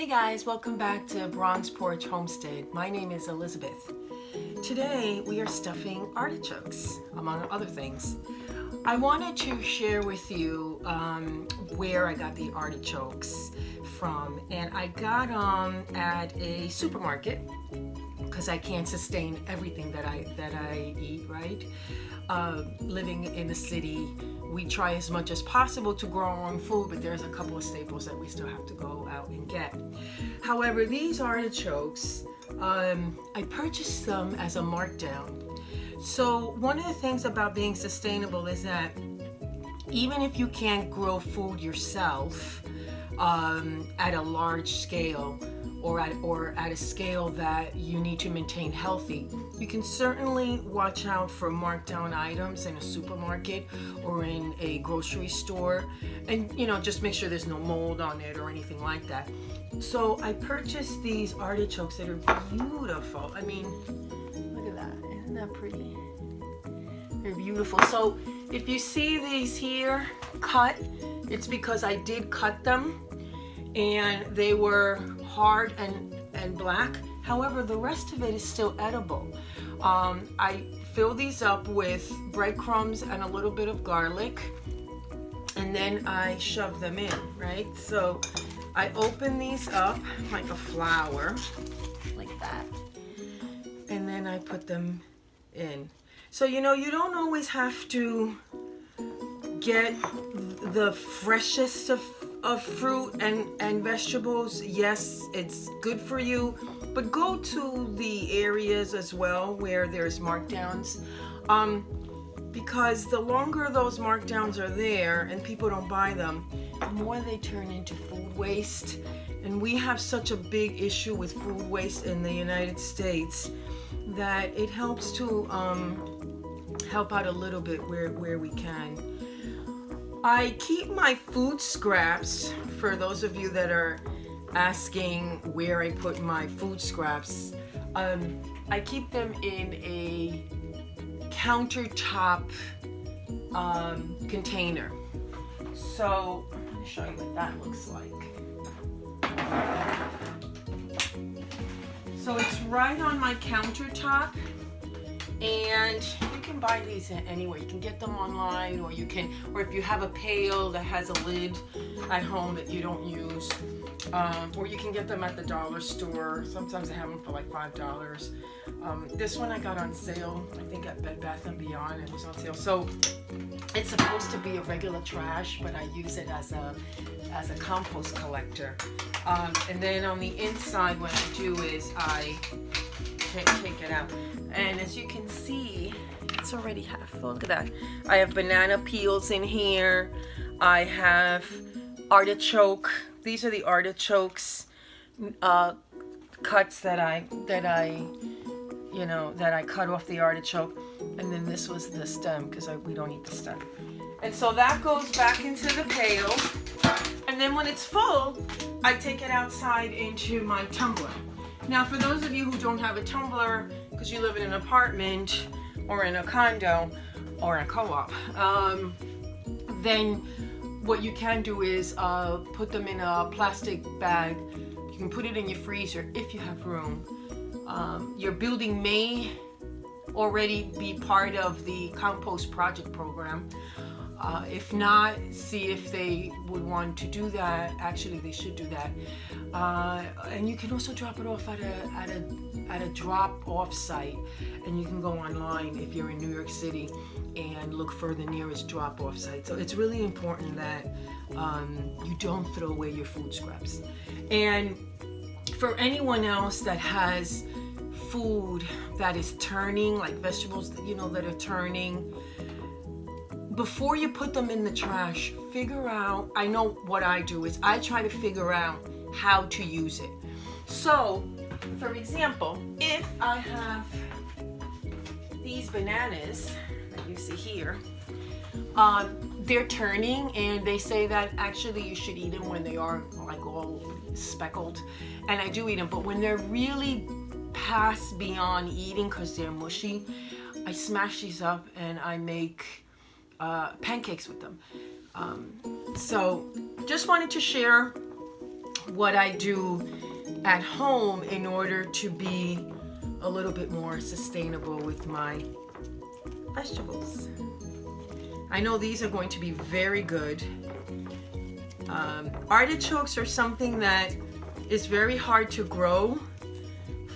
Hey guys, welcome back to Bronx Porch Homestead. My name is Elizabeth. Today we are stuffing artichokes, among other things. I wanted to share with you where I got the artichokes from, and I got them at a supermarket because I can't sustain everything that I eat, right? Living in the city, we try as much as possible to grow our own food, but there's a couple of staples that we still have to go out and get. However, these artichokes, I purchased them as a markdown. So one of the things about being sustainable is that even if you can't grow food yourself at a large scale, or at a scale that you need to maintain healthy, you can certainly watch out for markdown items in a supermarket or in a grocery store, and just make sure there's no mold on it or anything like that. So I purchased these artichokes that are beautiful. I mean, look at that, isn't that pretty? They're beautiful. So if you see these here cut, it's because I did cut them and they were hard and black. However, the rest of it is still edible. I fill these up with breadcrumbs and a little bit of garlic, and then I shove them in, right? So I open these up like a flower, like that, and then I put them in. So you don't always have to get the freshest of fruit and vegetables. Yes, it's good for you, but go to the areas as well where there's markdowns, because the longer those markdowns are there and people don't buy them, the more they turn into food waste. And we have such a big issue with food waste in the United States that it helps to help out a little bit where we can. I keep my food scraps, for those of you that are asking where I put my food scraps. I keep them in a countertop container. So let me show you what that looks like. So it's right on my countertop, and you can buy these anywhere. You can get them online, or if you have a pail that has a lid at home that you don't use, or you can get them at the dollar store. Sometimes they have them for like $5. This one I got on sale, I think at Bed Bath & Beyond. It was on sale. So it's supposed to be a regular trash, but I use it as a compost collector. And then on the inside, what I do is I take it out, and as you can see, it's already half full. Look at that. I have banana peels in here. I have artichoke. These are the artichokes cuts that I cut off the artichoke, and then this was the stem because we don't eat the stem. And so that goes back into the pail, and then when it's full, I take it outside into my tumbler. Now, for those of you who don't have a tumbler because you live in an apartment or in a condo or a co-op, then what you can do is put them in a plastic bag. You can put it in your freezer if you have room. Your building may already be part of the compost project program. If not, see if they would want to do that. Actually, they should do that. And you can also drop it off at a drop-off site. And you can go online if you're in New York City and look for the nearest drop-off site. So it's really important that you don't throw away your food scraps. And for anyone else that has food that is turning, like vegetables that are turning, before you put them in the trash, figure out, I know what I do is I try to figure out how to use it. So, for example, if I have these bananas that you see here, they're turning, and they say that actually you should eat them when they are like all speckled, and I do eat them, but when they're really past beyond eating because they're mushy, I smash these up and I make pancakes with them. So just wanted to share what I do at home in order to be a little bit more sustainable with my vegetables. I know these are going to be very good. Artichokes are something that is very hard to grow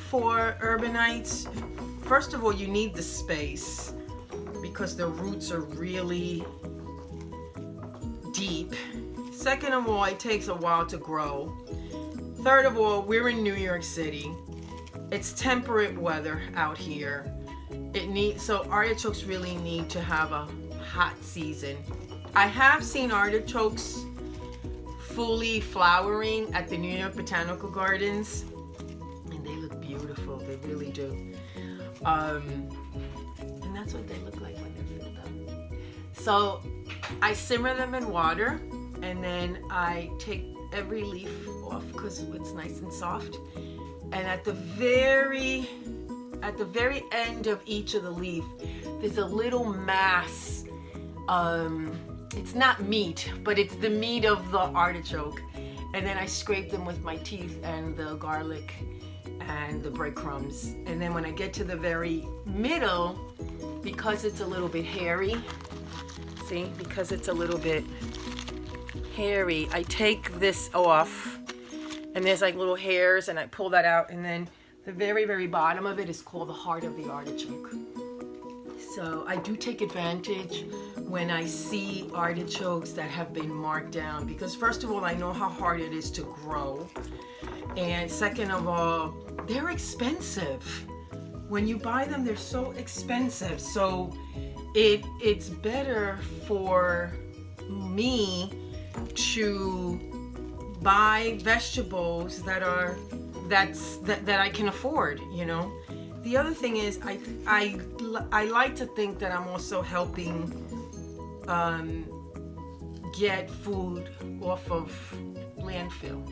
for urbanites. First of all, you need the space because the roots are really deep. Second of all, it takes a while to grow. Third of all, we're in New York City. It's temperate weather out here. So artichokes really need to have a hot season. I have seen artichokes fully flowering at the New York Botanical Gardens, and they look beautiful. They really do. And that's what they look like when they're filled up. So I simmer them in water, and then I take every leaf off because it's nice and soft. And at the very end of each of the leaf, there's a little mass. It's not meat, but it's the meat of the artichoke. And then I scrape them with my teeth and the garlic and the breadcrumbs. And then when I get to the very middle, because it's a little bit hairy, because it's a little bit hairy, I take this off, and there's like little hairs, and I pull that out, and then the very, very bottom of it is called the heart of the artichoke. So I do take advantage when I see artichokes that have been marked down, because first of all, I know how hard it is to grow, and second of all, they're expensive. When you buy them, they're so expensive. So it's better for me to buy vegetables that I can afford, you know. The other thing is I like to think that I'm also helping get food off of landfill,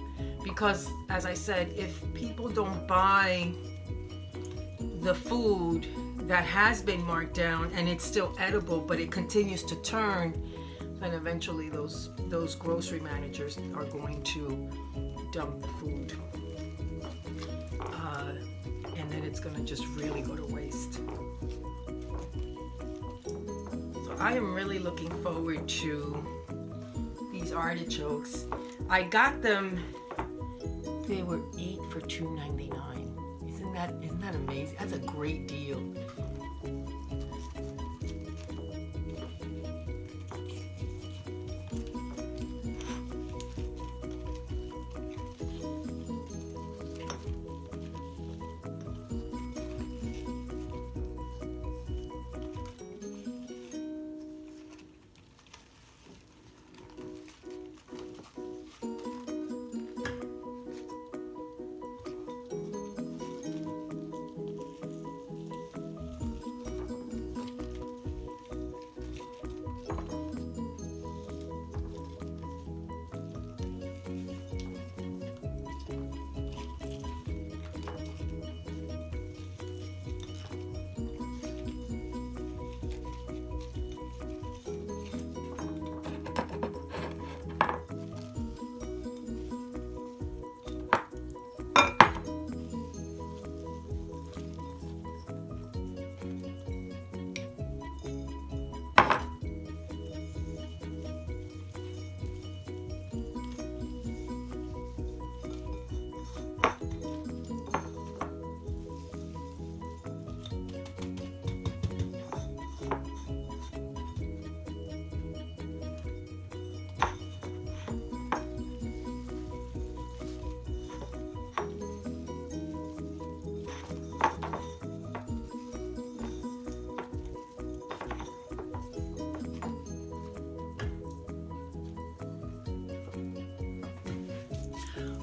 because as I said, if people don't buy the food that has been marked down and it's still edible but it continues to turn, then eventually those grocery managers are going to dump the food, and then it's going to just really go to waste. So I am really looking forward to these artichokes. I got them, they were 8 for $2.99. Isn't that amazing? That's a great deal.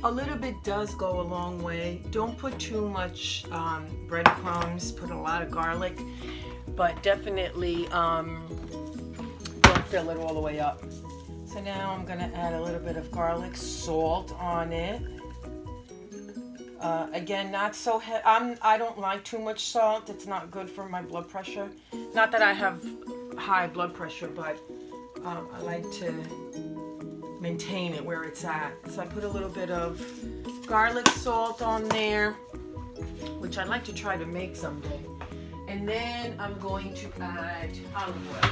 A little bit does go a long way. Don't put too much breadcrumbs, put a lot of garlic, but definitely don't fill it all the way up. So now I'm gonna add a little bit of garlic salt on it. Again, not so heavy. I don't like too much salt. It's not good for my blood pressure. Not that I have high blood pressure, but I like to maintain it where it's at. So I put a little bit of garlic salt on there, which I'd like to try to make someday. And then I'm going to add olive oil.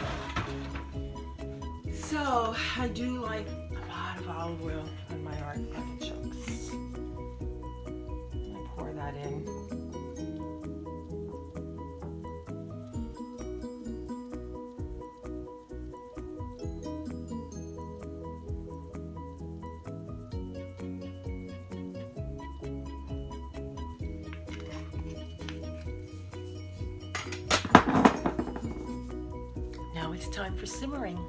So I do like a lot of olive oil on my artichokes. I pour that in. Now it's time for simmering.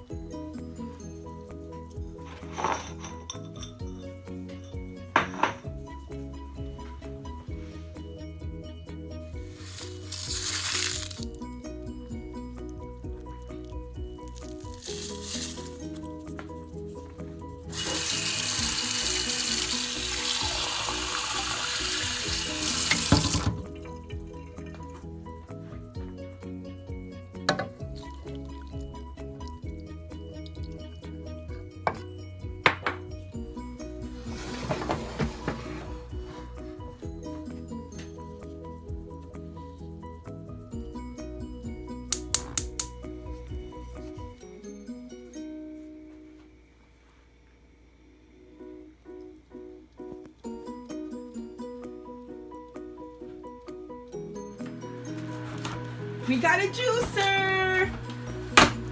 We got a juicer!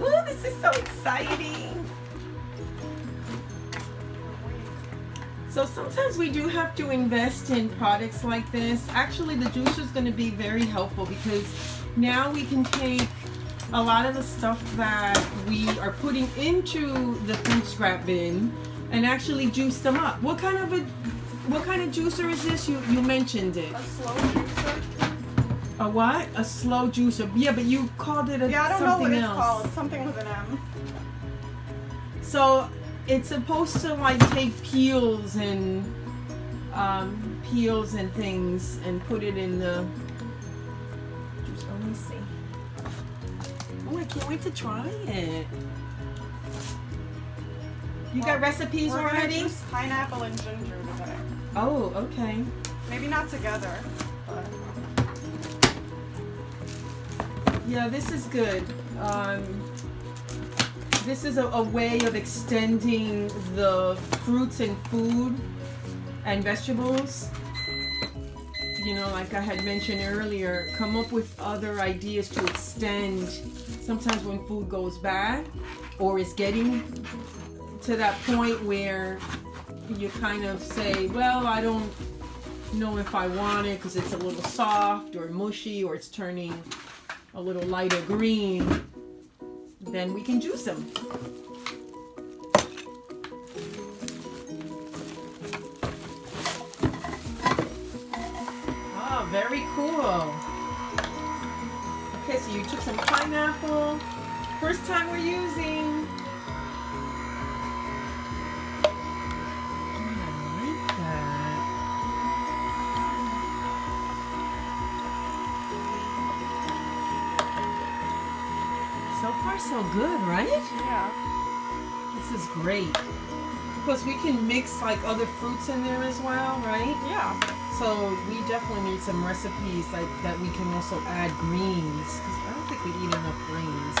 Ooh, this is so exciting! So sometimes we do have to invest in products like this. Actually, the juicer is going to be very helpful because now we can take a lot of the stuff that we are putting into the food scrap bin and actually juice them up. What kind of juicer is this? You mentioned it. A slow juicer. A what? A slow juicer. Yeah, but you called it I don't know what it's else. called. Something with an M. So it's supposed to like take peels and things and put it in the juice. Let me see. Oh, I can't wait to try it. You got recipes We're already? gonna juice pineapple and ginger today. Oh, okay. Maybe not together, but Yeah, this is good. This is a way of extending the fruits and food and vegetables. You know, like I had mentioned earlier, come up with other ideas to extend. Sometimes when food goes bad or is getting to that point where you kind of say, well, I don't know if I want it because it's a little soft or mushy or it's turning a little lighter green, then we can juice them. Oh, very cool. Okay, so you took some pineapple. First time we're using. So far, so good, right? yeah. This is great. Because we can mix like other fruits in there as well, right? Yeah. So we definitely need some recipes like that we can also add greens. Because I don't think we eat enough greens.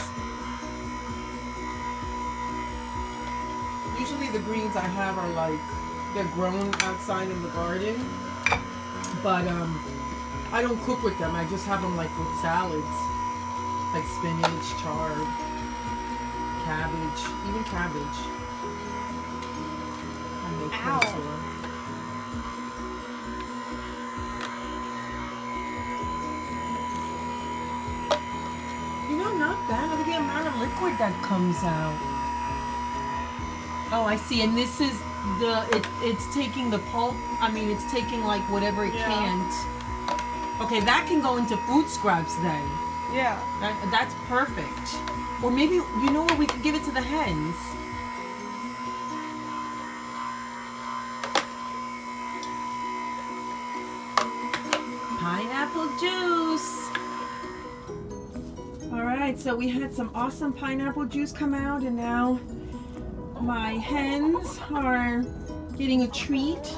Usually the greens I have are like, they're grown outside in the garden. But I don't cook with them. I just have them like with salads. Like spinach, chard, cabbage, even cabbage. I make coleslaw. You know, not bad. Look at the amount of liquid that comes out. Oh, I see. And this is it's taking the pulp. I mean, it's taking like whatever it can't. Okay, that can go into food scraps then. Yeah. That's perfect. Or maybe, you know what, we could give it to the hens. Pineapple juice. All right, so we had some awesome pineapple juice come out, and now my hens are getting a treat.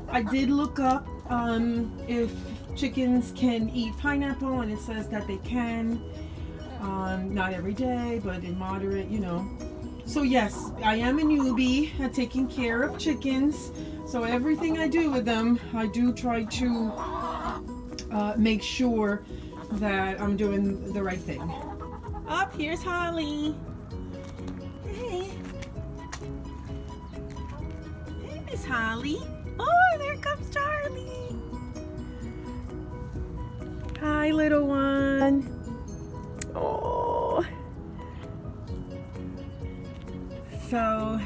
I did look up if chickens can eat pineapple, and it says that they can. Not every day, but in moderate, you know. So yes, I am a newbie at taking care of chickens. So everything I do with them, I do try to make sure that I'm doing the right thing. Up, here's Holly. Hey. Hey, Miss Holly. Oh, there comes Charlie. Hi, little one. Oh. So,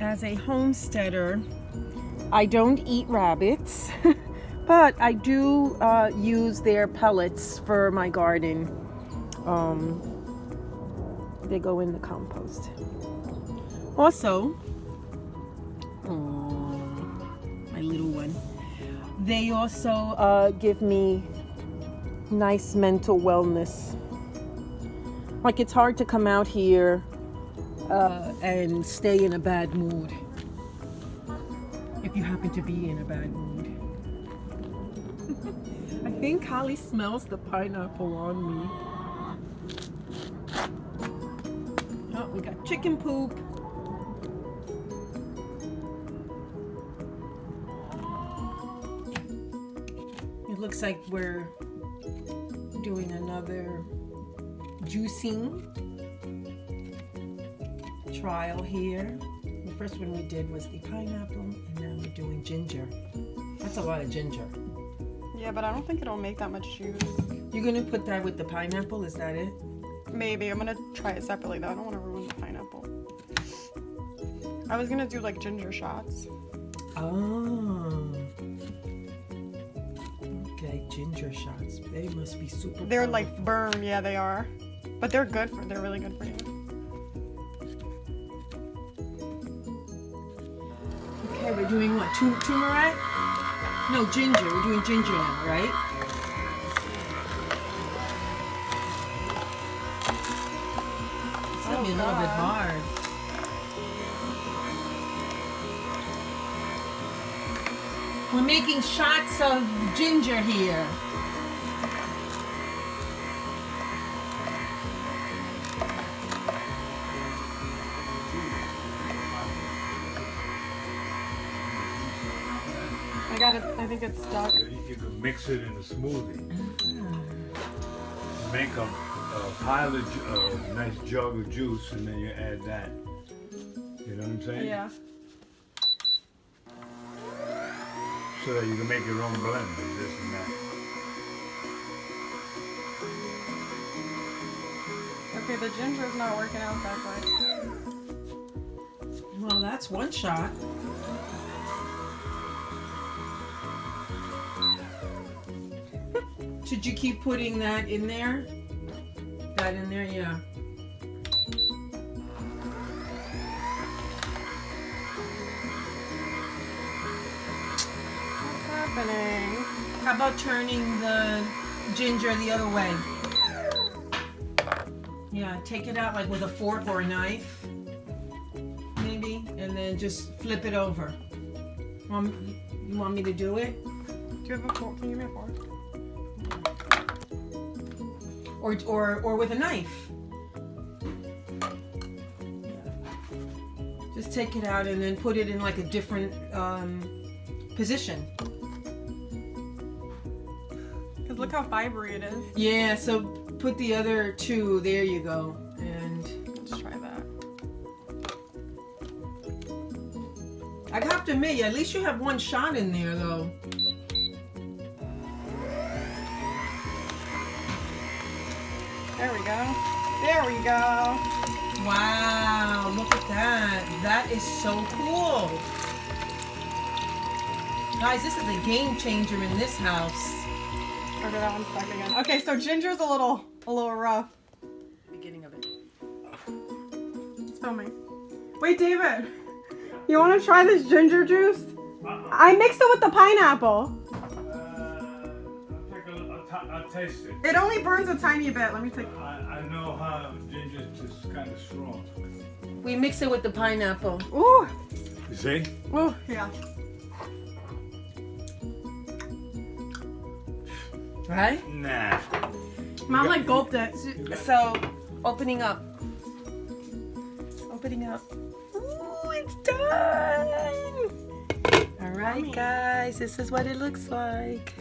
as a homesteader, I don't eat rabbits, but I do use their pellets for my garden. They go in the compost. Also, my little one, they also give me nice mental wellness. Like, it's hard to come out here and stay in a bad mood if you happen to be in a bad mood. I think Holly smells the pineapple on me. Oh, we got chicken poop. It looks like we're doing another juicing trial here. The first one we did was the pineapple, and now we're doing ginger. That's a lot of ginger. Yeah, but I don't think it'll make that much juice. You're gonna put that with the pineapple, is that it? Maybe. I'm gonna try it separately though. I don't want to ruin the pineapple. I was gonna do like ginger shots. Oh. Okay, ginger shots. They must be super They're powerful. like burn. Yeah, they are. But they're good for. They're really good for you. Okay, we're doing what? Turmeric? No, ginger. We're doing ginger now, right? It's gonna be a little bit hard. We're making shots of ginger here. I got it. I think it's stuck. You could mix it in a smoothie. Make a pile of nice jug of juice, and then you add that. You know what I'm saying? Yeah. So that you can make your own blend of this and that. Okay, the ginger's not working out that great. Well, that's one shot. Should you keep putting that in there? That in there, yeah. What's happening? How about turning the ginger the other way? Yeah, take it out like with a fork or a knife, maybe, and then just flip it over. You want me to do it? Do you have a fork? Can you give me a fork? Or with a knife. Yeah. Just take it out and then put it in like a different position. Because look how fibery it is. Yeah, so put the other two, there you go. And Let's try that. I have to admit, at least you have one shot in there though. There we go. There we go. Wow, look at that. That is so cool. Guys, this is a game changer in this house. Okay, that one's stuck again. Okay, so ginger's a little rough. Beginning of it. It's filming. Wait, David. You want to try this ginger juice? I mixed it with the pineapple. I'll taste it. It only burns a tiny bit. Let me take. I know how ginger's It's just kind of strong. We mix it with the pineapple. Ooh. You see? Ooh, yeah. Right? Nah. Mom like gulped it. So, opening up. Opening up. Ooh, it's done! All right, Yummy. guys, this is what it looks like.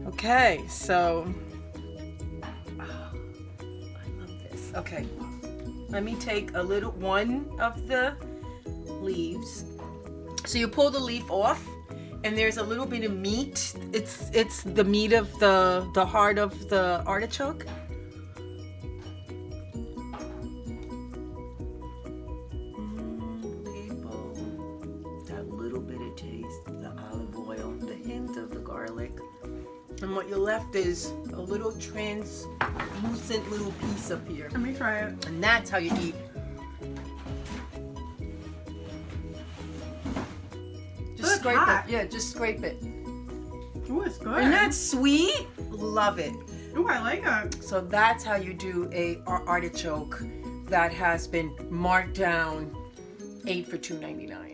Okay, so. Oh, I love this. Okay, let me take a little one of the leaves. So you pull the leaf off, and there's a little bit of meat. It's the meat of the heart of the artichoke. That little bit of taste, the olive oil, the hint of the garlic. And what you're left is a little translucent little piece up here. Let me try it. And that's how you eat. Just It's scrape hot. it. Yeah, just scrape it. Ooh, it's good. Isn't that sweet? Love it. Ooh, I like it. So that's how you do a artichoke that has been marked down 8 for $2.99.